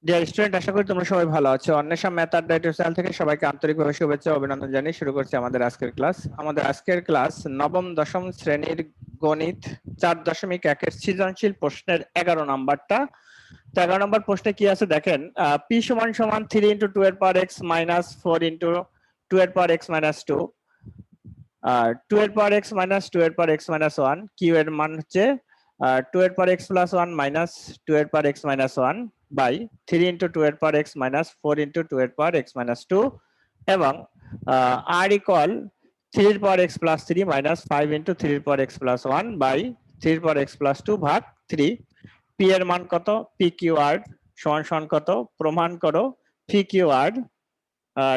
Dear student, আশা করি তোমরা সবাই ভালো আছো। অন্বেষা ম্যাথ আড্ডা ইউটিউব চ্যানেল থেকে সবাইকে আন্তরিকভাবে শুভেচ্ছা ও অভিনন্দন জানিয়ে শুরু করছি আমাদের আজকের ক্লাস। আমাদের আজকের ক্লাস নবম দশম শ্রেণীর গণিত 4.1 সৃজনশীল প্রশ্নের 11 নাম্বারটা। তো 11 নম্বর প্রশ্নে কি আছে দেখেন, পি সমান সমান 3 ইন্টু 2 এর পাওয়ার এক্স মাইনাস 4 ইন্টু 2 এর পাওয়ার এক্স মাইনাস 2 আর 2 এর পাওয়ার এক্স মাইনাস 2 এর পাওয়ার এক্স মাইনাস 1। কিউ এর মান হচ্ছে 2 এর পাওয়ার এক্স প্লাস 1 মাইনাস 2 এর power x minus 1 by 3 into 2 এর পাওয়ার এক্স মাইনাস 4 ইন্টু 2 এর পাওয়ার এক্স মাইনাস 2 এবং আর ইকুয়াল 3 এর power x plus 3 minus 5 into 3 এর পাওয়ার এক্স প্লাস 1 বাই 3 এর পাওয়ার এক্স প্লাস 2 ভাগ 3। পি এর মান কত? পি কিউ আর সমান সমান কত প্রমাণ করো। পি কিউ আর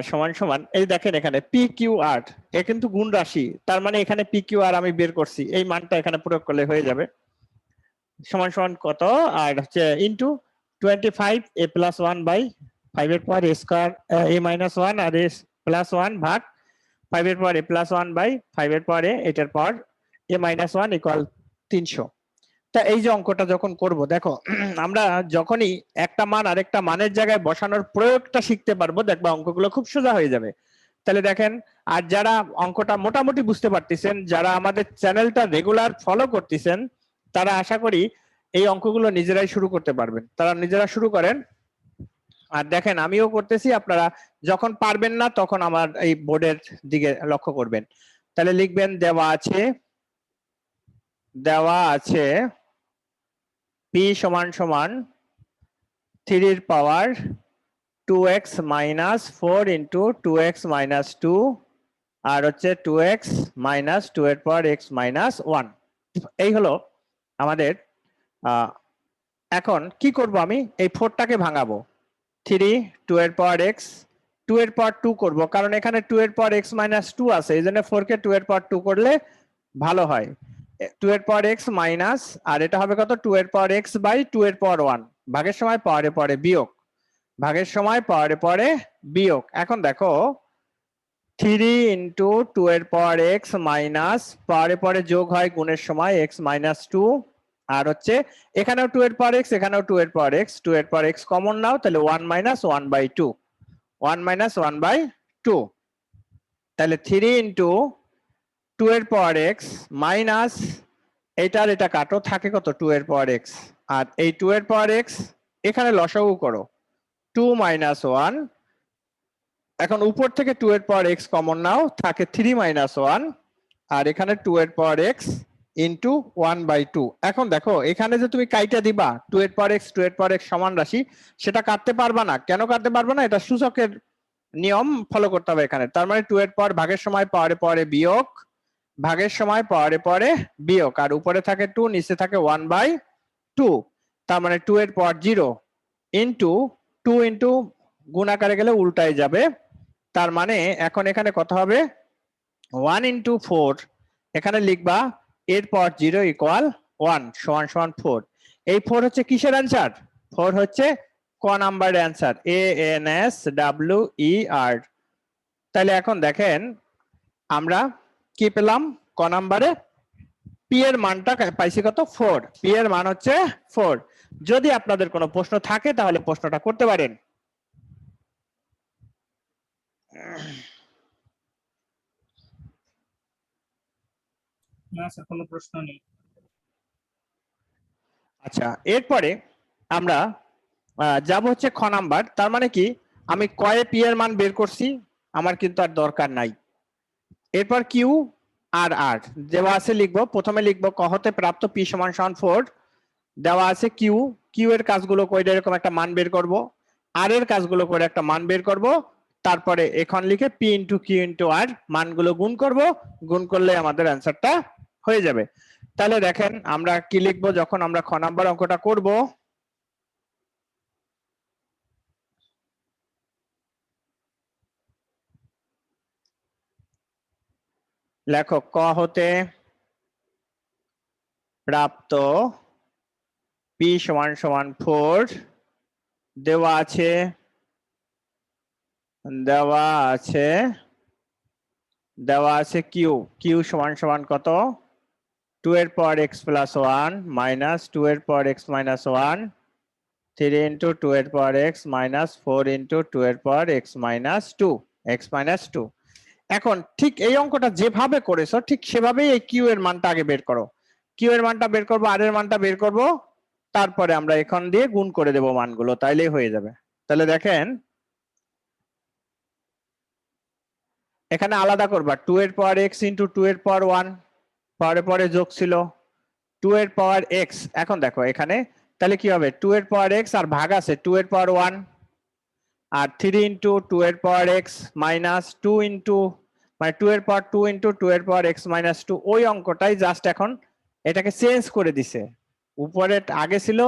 সমান সমান, এই দেখেন এখানে পি কিউ আর এ কিন্তু গুণ রাশি, তার মানে এখানে পি কিউ আর আমি বের করছি, এই মানটা এখানে প্রয়োগ করলে হয়ে যাবে। সমান সমান কত? আর হচ্ছে ইন্টু 25 এ প্লাস 1 বাই 5 এর পাওয়ার এ স্কয়ার এ মাইনাস 1 আর এ প্লাস 1 ভাগ 5 এর পাওয়ার এ প্লাস 1 বাই 5 এর পাওয়ার এটার পাওয়ার এ মাইনাস 1 ইকুয়াল 300। তা এই যে অঙ্কটা যখন করব, দেখো আমরা যখনই একটা মান আরেকটা মানের জায়গায় বসানোর প্রয়োগটা শিখতে পারবো, দেখবা অঙ্কগুলো খুব সোজা হয়ে যাবে। তাহলে দেখেন, আর যারা অঙ্কটা মোটামুটি বুঝতে পারতেছেন, যারা আমাদের চ্যানেলটা রেগুলার ফলো করতেছেন, তারা আশা করি এই অঙ্কগুলো নিজেরাই শুরু করতে পারবেন। তারা নিজেরা শুরু করেন। আর দেখেন আমিও করতেছি, আপনারা যখন পারবেন না তখন আমার এই বোর্ডের দিকে লক্ষ্য করবেন। তাহলে লিখবেন দেওয়া আছে পি সমান সমান 3 এর পাওয়ার 2x minus 4 into 2x minus 2 আর হচ্ছে 2x মাইনাস 2 এর পাওয়ার x মাইনাস 1। এই হলো আমাদের। এখন কি করব, আমি এই 4টাকে ভাঙাবো। 3 2 এর পাওয়ার x 2 এর পাওয়ার 2 করব, কারণ এখানে 2 এর পাওয়ার x মাইনাস 2 আছে, এই জন্য 4 কে 2 এর পাওয়ার 2 করলে ভালো হয়। 2 এর পাওয়ার x মাইনাস, আর এটা হবে কত? 2 এর পাওয়ার x বাই 2 এর পাওয়ার 1। ভাগের সময় পাওয়ারে পরে বিয়োগ, ভাগের সময় পাওয়ারে পরে বিয়োগ। এখন দেখো 3 ইন্টু 2 এর পাওয়ার এক্স মাইনাস পাওয়ারে পরে যোগ হয় গুণের সময় এক্স মাইনাস 2, আর হচ্ছে এখানেও 2 এর পাওয়ার এক্স, এখানেও 2 এর পাওয়ার এক্স, 2 এর পাওয়ার এক্স কমন নাও, তাহলে 1 মাইনাস 1 বাই 2, 1 মাইনাস 1 বাই 2। তাহলে 3 ইন্টু 2 এর পাওয়ার এক্স মাইনাস এইটার এটা কাটো, থাকে কত? 2 এর পাওয়ার এক্স, আর এই 2 এর পাওয়ার এক্স এখানে লসাগু করো, 2 মাইনাস 1। এখন উপর থেকে 2 এর পাওয়ার x কমন নাও, থাকে 3 মাইনাস 1, আর এখানে 2 এর পাওয়ার x ইন্টু 1 বাই 2। এখন দেখো এখানে যে তুমি কাইটা দিবা 2 এর পাওয়ার x 2 এর পাওয়ার x সমান রাশি, সেটা কাটতে পারবা না। কেন কাটতে পারবা না? এটা সূচকের নিয়ম ফলো করতে হবে এখানে। তার মানে 2 এর পাওয়ার ভাগের সময় পাওয়ারে পরে বিয়োগ, ভাগের সময় পাওয়ারে পরে বিয়োগ, আর উপরে থাকে 2 নিচে থাকে 1 বাই 2। তার মানে 2 এর পাওয়ার 0 ইন্টু 2 ইন্টু গুণ আকারে গেলে উল্টায় যাবে। তার মানে এখন এখানে কত হবে? 1 ইন্টু 4, এখানে লিখবা এর পাওয়ার 0 ইকুয়াল 1 সমান সমান 4। এই 4 হচ্ছে কিসের অ্যান্সার? 4 হচ্ছে ক নাম্বারের অ্যান্সার, ANSWER। তাহলে এখন দেখেন আমরা কি পেলাম ক নাম্বারে? পি এর মানটা পাইছি কত? 4। পি এর মান হচ্ছে 4। যদি আপনাদের কোনো প্রশ্ন থাকে তাহলে প্রশ্নটা করতে পারেন। না স্যার, কোনো প্রশ্ন নেই। আচ্ছা, এরপরে আমরা যাব হচ্ছে খ নাম্বার। তার মানে কি, আমি কয়ে পি এর মান বের করছি, আমার কিন্তু আর দরকার নাই। এরপর কিউ আর আর দেওয়া আছে, লিখবো। প্রথমে লিখবো ক হতে প্রাপ্ত পি সমান সমান 4, দেওয়া আছে কিউ। কিউ এর কাজগুলো করে এরকম একটা মান বের করব, আর এর কাজগুলো করে একটা মান বের করব। তারপরে এখন লিখে পি ইন্টু কিউ ইন্টু আর মানগুলো গুণ করব, গুণ করলে আমাদের অ্যান্সারটা হয়ে যাবে। তাহলে দেখেন আমরা কি লিখবো যখন আমরা খ নাম্বার অঙ্কটা করব। লেখো ক হতে প্রাপ্ত পি সমান সমান 4, দেওয়া আছে দেওয়া আছে দেওয়া আছে কিউ। কিউ সমান সমান কত? 2 এর পাওয়ার এক্স প্লাস 1 মাইনাস 2 এর পাওয়ার এক্স মাইনাস 1 3 into 2 এর পাওয়ার x minus 4 into 2 এর পাওয়ার x minus 2 x minus 2। এখন ঠিক এই অঙ্কটা যেভাবে করেছো ঠিক সেভাবেই এই কিউ এর মানটা আগে বের করো। কিউ এর মানটা বের করবো, আর এর মানটা বের করব, তারপরে আমরা এখান দিয়ে গুণ করে দেব মানগুলো, তাইলেই হয়ে যাবে। তাহলে দেখেন এখানে আলাদা করবা 2 এর পাওয়ার x into 2 এর পাওয়ার 1, পরে পরে যোগ ছিল 2 এর পাওয়ার x। এখন দেখো এখানে তাহলে কি হবে, 2 এর পাওয়ার x আর ভাগ আছে 2 এর পাওয়ার 1, আর 3 into 2 এর পাওয়ার x মাইনাস 2 into মানে 2 এর পাওয়ার 2 into 2 এর পাওয়ার x মাইনাস 2। ওই অঙ্কটাই জাস্ট এখন এটাকে চেঞ্জ করে দিছে। উপরে আগে ছিল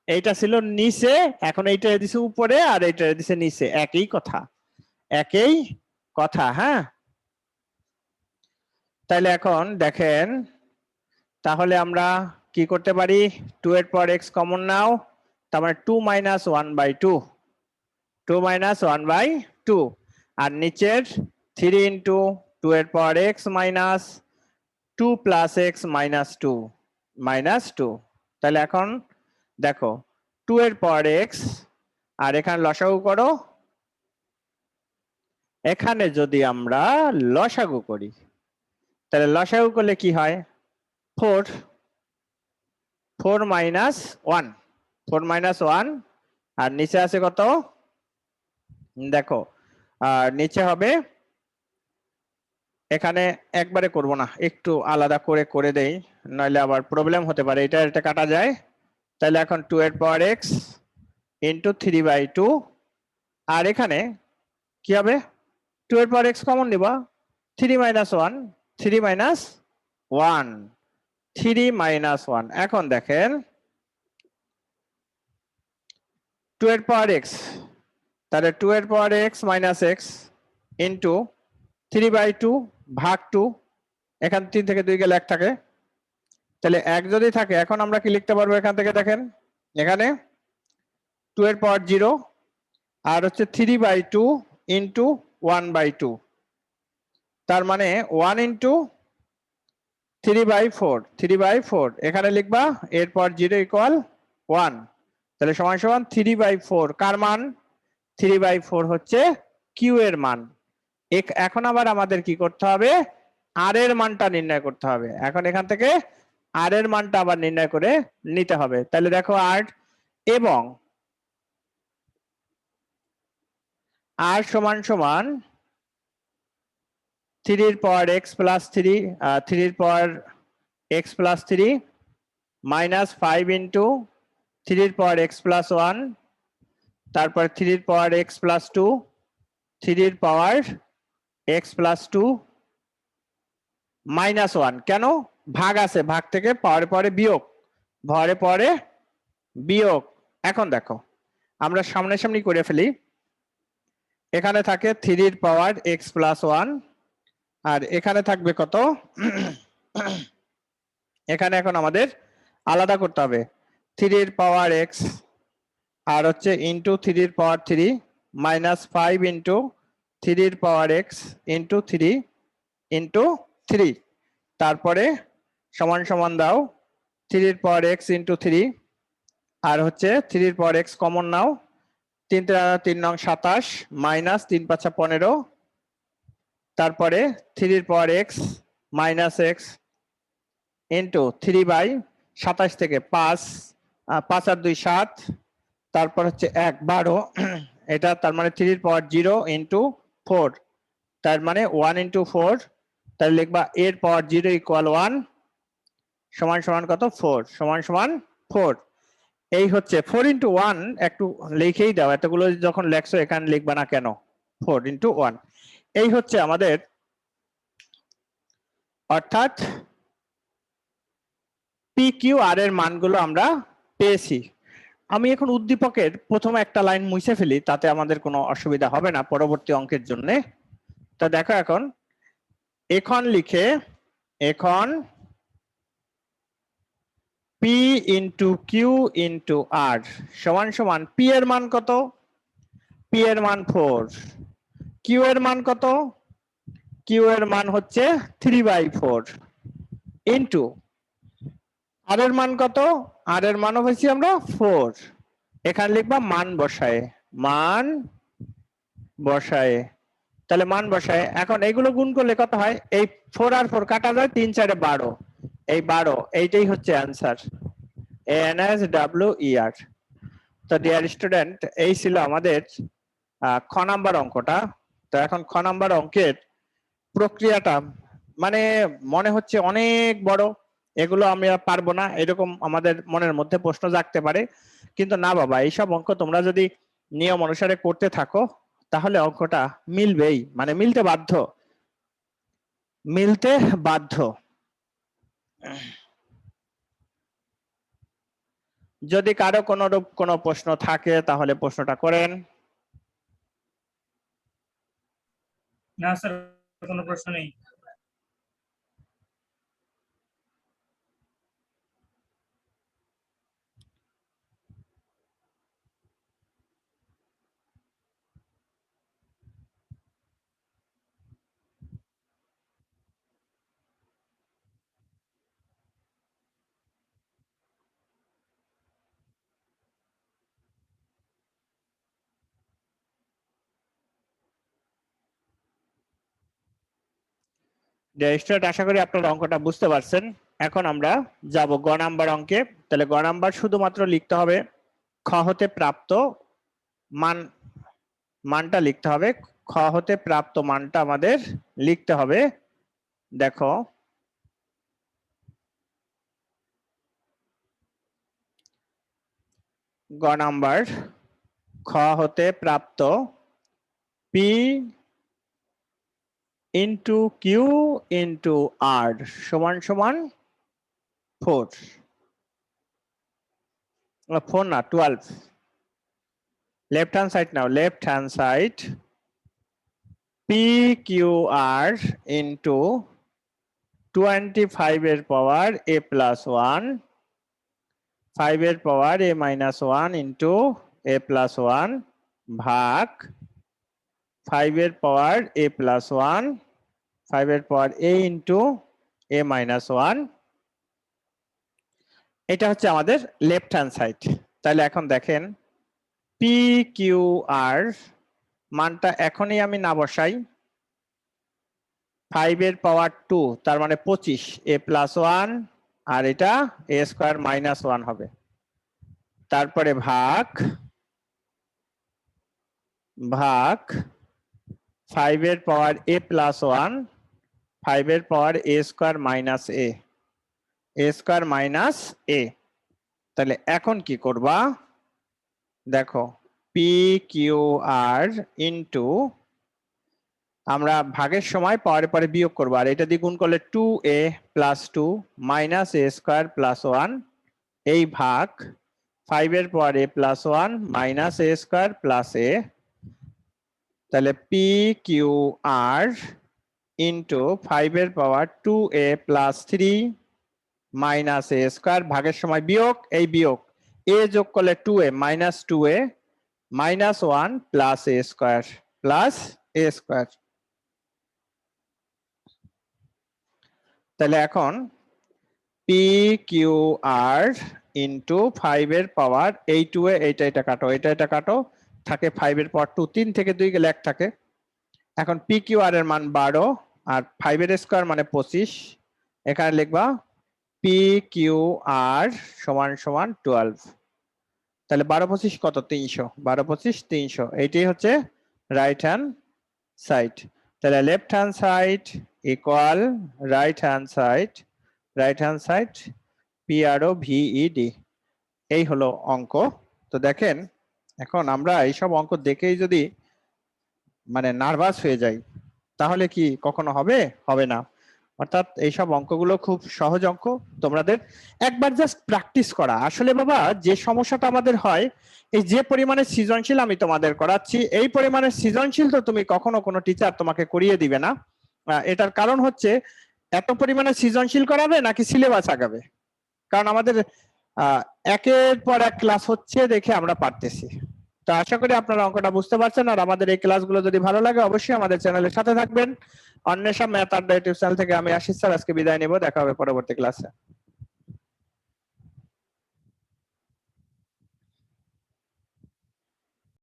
এইটা ছিল নিচে, এখন এইটা দিছে উপরে আর এইটা দিছে নিচে, একই কথা একই কথা। হ্যাঁ, তাহলে এখন দেখেন তাহলে আমরা কি করতে পারি, 2 এর পাওয়ার x কমন নাও, তার মানে 2 minus 1/2, 2 minus 1/2, আর নিচের 3 into 2 এর পাওয়ার x minus 2 plus x minus 2 minus 2। তাহলে এখন দেখো 2 এর পাওয়ার x আর এখানে লসাগু করো, এখানে যদি আমরা লসাগু করি তাহলে লসাগু করলে কি হয়, 4 4 minus 1, 4 minus 1, আর নিচে আছে কত দেখো, আর নিচে হবে, এখানে একবারে করব না, একটু আলাদা করে করে দেই, নইলে আবার প্রবলেম হতে পারে, এটা এটা কাটা যায়। তাহলে এখন 2 এর পাওয়ার x into 3/2, আর এখানে কি হবে, 2 এর পাওয়ার x কমন নিবা, 3 minus 1, 3 minus 1, 3 minus 1। এখন দেখেন 2 এর পাওয়ার x, তাহলে 2 এর পাওয়ার x minus x into 3/2 ভাগ 2, এখান 3 থেকে 2 গেলে 1 থাকে, তাহলে 1 যদি থাকে এখন আমরা কি লিখতে পারবো এখান থেকে, দেখেন এখানে 2 এর পাওয়ার 0 আর হচ্ছে 3/2 into 1/2, তার মানে 1 into 3/4, 3/4 এখানে লিখবা, এর পাওয়ার 0 ইকুয়াল 1, তাহলে সমান সমান 3/4 কার মান, 3/4 হচ্ছে কিউ এর মান। এখন আবার আমাদের কি করতে হবে, আর এর মানটা নির্ণয় করতে হবে। এখন এখান থেকে আর এর মানটা আবার নির্ণয় করে নিতে হবে। তাহলে দেখো আর এবং আর সমান সমান 3 এর পাওয়ার x প্লাস 3, 3 এর পাওয়ার x প্লাস 3 মাইনাস 5 ইন্টু 3 এর পাওয়ার x প্লাস 1, তারপর 3 এর পাওয়ার x প্লাস 2, 3 এর পাওয়ার x প্লাস 2 মাইনাস 1। কেন, ভাগ আছে, ভাগ থেকে পাওয়ারে পরে বিয়োগ, ভরে পরে বিয়োগ। এখন দেখো আমরা সামনাসামনি করে ফেলি, এখানে থাকে 3 এর পাওয়ার x প্লাস 1, আর এখানে থাকবে কত, এখানে এখন আমাদের আলাদা করতে হবে 3 এর পাওয়ার x আর হচ্ছে ইন্টু 3 এর পাওয়ার 3 মাইনাস 5 ইন্টু 3 এর পাওয়ার x ইন্টু 3 ইন্টু 3, তারপরে সমান সমান দাও 3 এর পাওয়ার x ইন্টু 3, আর হচ্ছে 3 এর পাওয়ার x কমন নাও, 3 3 নং 27 মাইনাস 3 5 15, তারপরে 3 এর পাওয়ার x মাইনাস x ইন্টু 3/27 থেকে 5, 5 আর 2 7, তারপর হচ্ছে 1 12, এটা তার মানে 3 এর পাওয়ার 0 ইন্টু 4, তার মানে 1 ইন্টু 4, তাহলে লিখবা এর পাওয়ার 0 ইকুয়াল 1 সমান সমান কত, 4 সমান সমান 4। এই হচ্ছে 4 ইন্টু 1, একটু লিখেই দাও, এতগুলো যখন লেখছো এখানে লিখবা না কেন, 4 ইন্টু 1। এই হচ্ছে আমাদের, অর্থাৎ পি কিউ আর এর মানগুলো আমরা পেয়েছি। আমি এখন উদ্দীপকের প্রথমে একটা লাইন মুছে ফেলি, তাতে আমাদের কোনো অসুবিধা হবে না পরবর্তী অঙ্কের জন্য। তা দেখো এখন লিখে, এখন P into Q into R সমান সমান পি এর মান কত, পি এর মান 4, কিউ এর মান কত, কিউ এর মান হচ্ছে 3/4 ইন্টু আর এর মান কত, আর এর মান হয়েছি আমরা 4, এখানে লিখবা মান বসায়, মান বসায়। তাহলে মান বসায়, এখন এইগুলো গুণ করলে কত হয়? এই 4 আর 4 কাটা যায়, 3 4 12, এই 12, এইটাই হচ্ছে অ্যান্সার, ANSWER। তো ডিয়ার স্টুডেন্ট, এই ছিল আমাদের খ নাম্বার অঙ্কটা। তো এখন খ নাম্বার অঙ্কের প্রক্রিয়াটা মানে মনে হচ্ছে অনেক বড়, এগুলো আমরা পারবো না, এরকম আমাদের মনের মধ্যে প্রশ্ন জাগতে পারে। কিন্তু না বাবা, এইসব অঙ্ক তোমরা যদি নিয়ম অনুসারে করতে থাকো তাহলে অঙ্কটা মিলবেই, মানে মিলতে বাধ্য, মিলতে বাধ্য। যদি কারো কোনরূপ কোনো প্রশ্ন থাকে তাহলে প্রশ্নটা করেন। না স্যার, কোনো প্রশ্ন নেই। স্টুডেন্ট, আশা করি আপনারা অঙ্কটা বুঝতে পারছেন। এখন আমরা যাব গ নাম্বার অঙ্কে। তাহলে গ নাম্বার শুধুমাত্র লিখতে হবে খ হতে প্রাপ্ত মান, মানটা লিখতে হবে, খ হতে প্রাপ্ত মানটা আমাদের লিখতে হবে। দেখো গ নাম্বার, খ হতে প্রাপ্ত P into Q into R সমান সমান 4, 4 না 12। লেফট হ্যান্ড সাইড নাও, left hand side P Q R into 25 এর পাওয়ার a প্লাস 1, 5 এর power a minus 1 into a plus 1 ভাগ 5 এর পাওয়ার a প্লাস 1, 5 এর power a into a minus 1। এটা হচ্ছে আমাদের লেফট হ্যান্ড সাইড। তাহলে এখন দেখেন পি কিউ আর মানটা এখনই আমি না বসাই, 5 এর পাওয়ার 2 তার মানে 25, a প্লাস 1 আর এটা a স্কয়ার মাইনাস 1 হবে, তারপরে ভাগ ভাগ 5 এর পাওয়ার a প্লাস 1, 5 এর power a square minus a square minus a। তাহলে এখন কি করবা? দেখো পি কিউ আর ইন্টু, আমরা ভাগের সময় পাওয়ারের পরে বিয়োগ করবো, আর এটা দিয়ে গুণ করলে 2a plus 2 minus a square plus 1, এই ভাগ 5 এর power a plus 1 minus a square plus a। তাহলে পি কিউ আর ইন্টু 5 এর পাওয়ার 2a plus 3 minus a square, ভাগের সময় বিয়োগ, এই বিয়োগ a যোগ করলে 2a minus 2a minus 1 plus a square plus a square. তাহলে এখন পি কিউ আর ইন্টু 5 এর পাওয়ার এই 2a, এটা কাটো, এটা কাটো, থাকে 5 এর পাওয়ার 2, 3 থেকে 2 গেলে 1 থাকে। এখন পি কিউ আর এর মান 12 আর 5 এর স্কয়ার মানে 25, এখানে লিখবা পি কিউ আর সমান সমান 12। তাহলে 12 25 কত? 300, 12 25 300, এইটাই হচ্ছে রাইট হ্যান্ড সাইড। তাহলে left hand side equal right hand side, right hand side PRO VED, এই হলো অঙ্ক। তো দেখেন এখন আমরা এইসব অঙ্ক দেখেই যদি মানে নার্ভাস হয়ে যাই তাহলে কি কখনো হবে? হবে না। অর্থাৎ এইসব অঙ্কগুলো খুব সহজ অঙ্ক, তোমাদের একবার জাস্ট প্র্যাকটিস করা। আসলে বাবা যে সমস্যাটা আমাদের হয়, এই যে পরিমাণে সৃজনশীল আমি তোমাদের করাচ্ছি, এই পরিমাণে সৃজনশীল তো তুমি কখনো কোনো টিচার তোমাকে করিয়ে দিবে না। এটার কারণ হচ্ছে এত পরিমাণে সৃজনশীল করাবে নাকি সিলেবাস আগাবে, কারণ আমাদের একের পর এক ক্লাস হচ্ছে দেখে আমরা পারতেছি। তো আশা করি আপনারা অঙ্কটা বুঝতে পারছেন, আর আমাদের এই ক্লাসগুলো যদি ভালো লাগে অবশ্যই আমাদের চ্যানেলের সাথে থাকবেন। অন্বেষা ম্যাথ আড্ডা ইউটিউব চ্যানেল থেকে আমি আশিস স্যার আজকে বিদায় নেব, দেখা হবে পরবর্তী ক্লাসে।